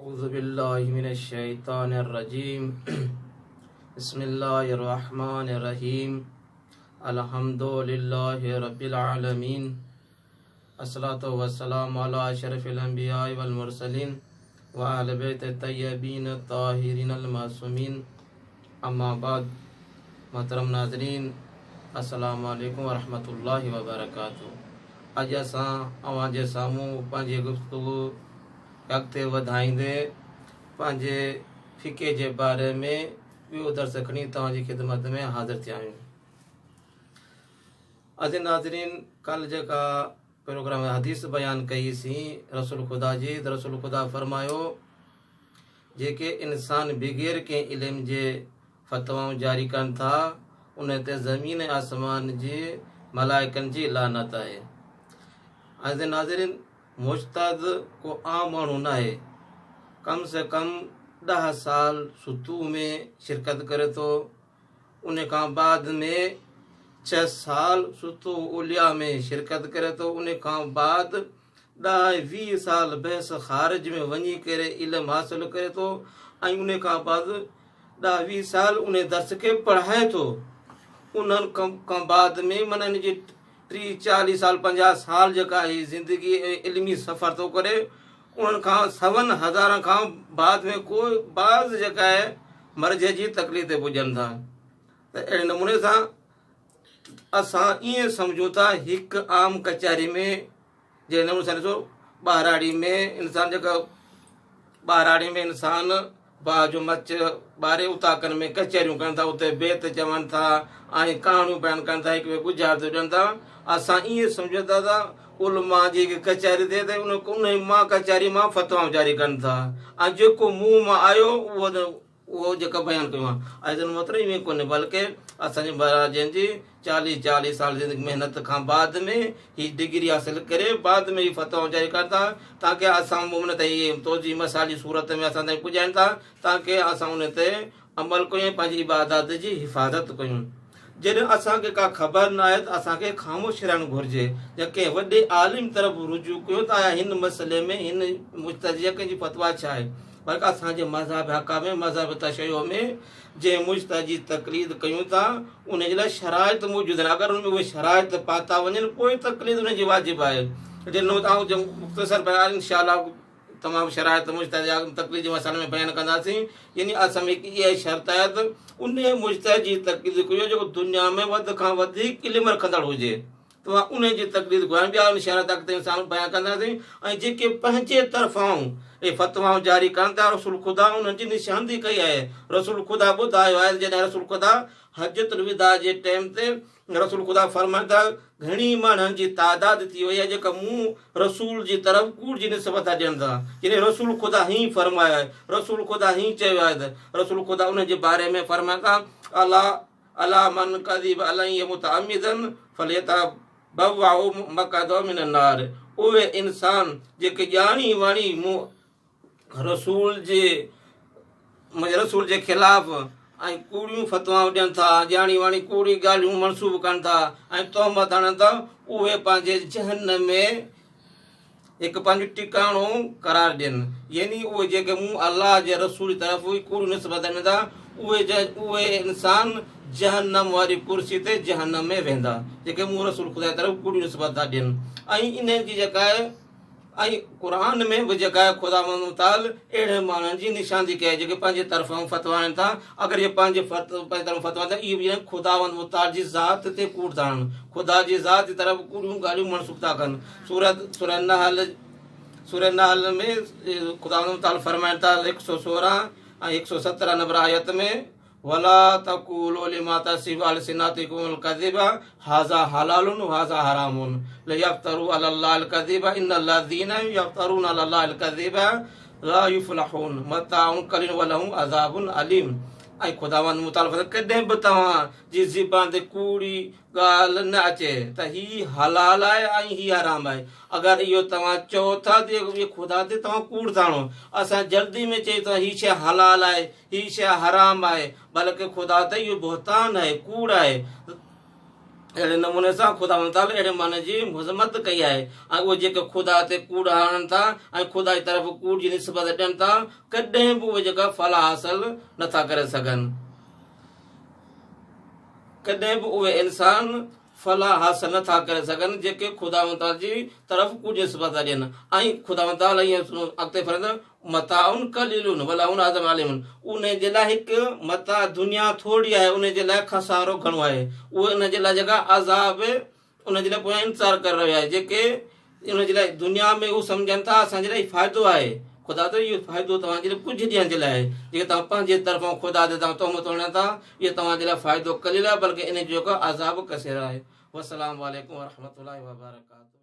أعوذ بالله من الشيطان الرجيم بسم الله الرحمن الرحيم الحمد لله رب العالمين الصلاة والسلام على أشرف الأنبياء والمرسلين وأهل بيت الطيبين الطاهرين المعصومين أما بعد محترم नाज़रीन अस्सलामु अलैकुम वरहमतुल्लाहि वबरकातुहू। अॼु असां अवां जे साम्हूं पंहिंजी गुफ़्तगू अॻिते वधाईंदे पंहिंजे फ़िक़े जे बारे में ॿियो दर्स खणी तव्हांजी ख़िदमत में हाज़िर थिया आहियूं। अज़ीज़ नाज़रीन, कल जेका प्रोग्राम हदीस बयान कईसीं रसूल ख़ुदा जी, त रसूल ख़ुदा फरमायो जेके इंसान बग़ैर कंहिं इल्म जे फ़तवाऊं जारी कनि था उन ते ज़मीन आसमान जे मलाइकनि जी लानत आहे। अज़ीज़ नाज़रीन, मुज्तहिद को आम माण्हू न आहे, कम से कम 10 साल सुतू में शिरकत करे थो, उन खां बाद में 6 साल सुतू उलिया में शिरकत करे थो, उन खां बाद 10-20 साल बहस ख़ारिज में वञी करे इल्म हासिल करे थो ऐं उन खां बाद 10-20 साल उन दर्स खे पढ़ाए थो। उन्हनि खां बाद में माना इन जी 30-40 साल 50 साल जेका आहे ज़िंदगी इल्मी सफ़र थो करे, उन्हनि खां 7,000 खां बाद में कोई बाज़ जेका आहे मर्ज़ जी तकलीफ़ ते पुॼनि था। त अहिड़े नमूने सां असां ईअं सम्झूं था हिकु आम कचहरी में जंहिं नमूने सां ॾिसो ॿाराड़ी में इंसान जेका ॿाराड़ी में इंसान बाजू मच ॿारे उताकनि में कचहरियूं कनि था, उते बेत चवनि था ऐं कहाणियूं बयानु कनि था, हिक ॿिए गुज़ारियूं ॾियनि था। असां ईअं सम्झंदा था उलमा जी कचहरी थिए त उन मां कचहरी मां फ़तवाऊं जारी कनि था ऐं जेको मुंहुं मां आयो उहो जेका बयानु कयूं आहे। ऐं मतिलबु ईअं कोन्हे, बल्कि असांजे महाराज जी 40 साल ज़िंदगी महिनत खां बाद में ही डिग्री हासिल करे बाद में ही फ़तवाऊं जारी कनि था, ताकि असां उन ते इहे तोजी मसाली सूरत में असां ताईं पुॼाइनि था, ताकि असां उन ते अमल कयूं, पंहिंजी इबादत जी हिफ़ाज़त कयूं। जॾहिं असांखे का ख़बर न आहे त असांखे ख़ामोश रहणु घुरिजे, या कंहिं वॾे आलिम तरफ़ रुजू कयो त आया हिन मसइले में हिन मुज्तहिद जी फ़तवा छा आहे। बल्कि असांजे मज़हब हक़ में मज़हब तशय्युअ में जंहिं मुज्तहिद जी तक़लीद कयूं था उन जे लाइ शराइत मौजूदु आहिनि। अगरि उन में उहे शराइत पाता वञनि पोइ तक़लीद उन जी वाजिबु आहे। ॾिनो तव्हां मुख़्तसर बयान इंशाअल्लाह तमामु शराइत मुज्तहिद तक़लीद जे मसइले में बयानु कंदासीं। यानी असां में इहा शर्त आहे त उन मुज्तहिद जी तक़लीद कयो जेको दुनिया में वधि खां वधीक इल्मु रखंदड़ हुजे, तव्हां उन जी तक़लीद कयो। ॿिया शराइत अॻिते इंसान बयानु कंदासीं। ऐं जेके पंहिंजे तरफ़ां इहे फ़तवाऊं जारी कनि था, रसूल ख़ुदा उन्हनि जी निशानदी कई आहे। रसूल ख़ुदा ॿुधायो आहे, जॾहिं रसूल ख़ुदा हजतुल विदा जे टाइम ते रसूल ख़ुदा फरमाइनि था घणी माण्हुनि जी तादाद थी वई आहे जेका मूं रसूल जी तरफ़ कूड़ जी निस्बत ॾियनि था। यानी रसूल ख़ुदा हीअं फरमायो आहे, रसूल ख़ुदा हीअं चयो आहे त रसूल ख़ुदा उन जे बारे में फरमाइनि था अला मन कज़िब अलैहि मुतअम्मिदन फलियतबव्वअ मक़अदहु मिनन नार। उहे इंसान जेके ॼाणी वाणी मूं रसूल जे ख़िलाफ़ ऐं कूड़ियूं फ़तवाऊं ॾियनि था, ॼाणी वाणी कूड़ी ॻाल्हियूं मनसूब कनि था ऐं तोहमत हणनि था, उहे पंहिंजे जहन्नम में हिकु पंहिंजो टिकाणो करार ॾियनि। यानी उहे जेके मूं अलाह जे रसूल जी तरफ़ कूड़ियूं निस्बत ॾियनि था उहे इंसान जहन्नम वारी कुर्सी ते जहन्नम में वेंदा, जेके मूं रसूल ख़ुदा जी तरफ़ कूड़ियूं निस्बत था ॾियनि। ऐं इन जी जेका आहे ऐं क़ुर में बि जेका आहे ख़ुदा मुताल अहिड़े माण्हुनि जी निशानदी कई आहे जेके पंहिंजे तरफ़ां फ़तवा ॾियनि था। अगरि इहे पंहिंजे तरफ़ फ़तवा ॾियनि इहे बि ख़ुदा मुताल जी ज़ात ते कूड़ था हणनि, ख़ुदा जी ज़ात जी तरफ़ कूड़ियूं ॻाल्हियूं मनसूब था कनि। सूरह नहल में ख़ुदा मुताल फरमाइनि था 116 ऐं 117 नंबर आयत में वला तक़ूलू लिमा तसिफु अलसिनतुकुमुल कज़िबा हाज़ा हलालुन हाज़ा हरामुन लियफ्तरू अलल्लाहिल कज़िबा इन्नल लज़ीना यफ्तरून अलल्लाहिल कज़िबा ला युफ़्लिहून मताउन क़लीलुन व लहुम अज़ाबुन अलीम। ऐं ख़ुदावंद मुताल कॾहिं बि तव्हां जी ज़बान ते कूड़ी ॻाल्हि न अचे त हीअ हलाल आहे ऐं हीअ हराम आहे। अगरि इहो तव्हां चओ था त इहे ख़ुदा ते तव्हां कूड़ था हणो। असां जल्दी में चई था हीअ शइ हलाल आहे हीअ शइ हराम आहे, बल्कि ख़ुदा ते इहो बहतान आहे, कूड़ आहे। अहिड़े नमूने सां ख़ुदा ताला अहिड़े माने जी मज़म्मत कई आहे ऐं उहे जेके ख़ुदा ते कूड़ हणनि था ऐं ख़ुदा जी तरफ़ कूड़ जी निस्बत ॾियनि था कॾहिं बि उहे जेका फलाह हासिल नथा करे सघनि कॾहिं बि उहे इंसान फलाह हासिल नथा करे सघनि जेके ख़ुदा ताला जी तरफ़ कूड़ जी निस्बत था ॾियनि ऐं ख़ुदा ताला ईअं अॻिते फरमाईंदो मताउन कलीलुन वलाउन आज़म आलिमुन उन जे लाइ हिकु मता दुनिया थोरी आहे उन जे लाइ खसारो घणो आहे उहे उन जे लाइ जेका अज़ाब उन जे लाइ पोयां इंतज़ारु करे रहियो आहे जेके उन जे लाइ दुनिया में उहे सम्झनि था असांजे लाइ फ़ाइदो आहे ख़ुदा त इहो फ़ाइदो तव्हांजे लाइ कुझु ॾींहंनि जे लाइ जेके तव्हां पंहिंजे तरफ़ां ख़ुदा ते तव्हां तोहमत हणो था इहो तव्हांजे लाइ फ़ाइदो कलील आहे बल्कि इन जो जेको अज़ाब कसीर आहे वस्सलामु अलैकुम वरहमतुल्लाहि वबरकातुहू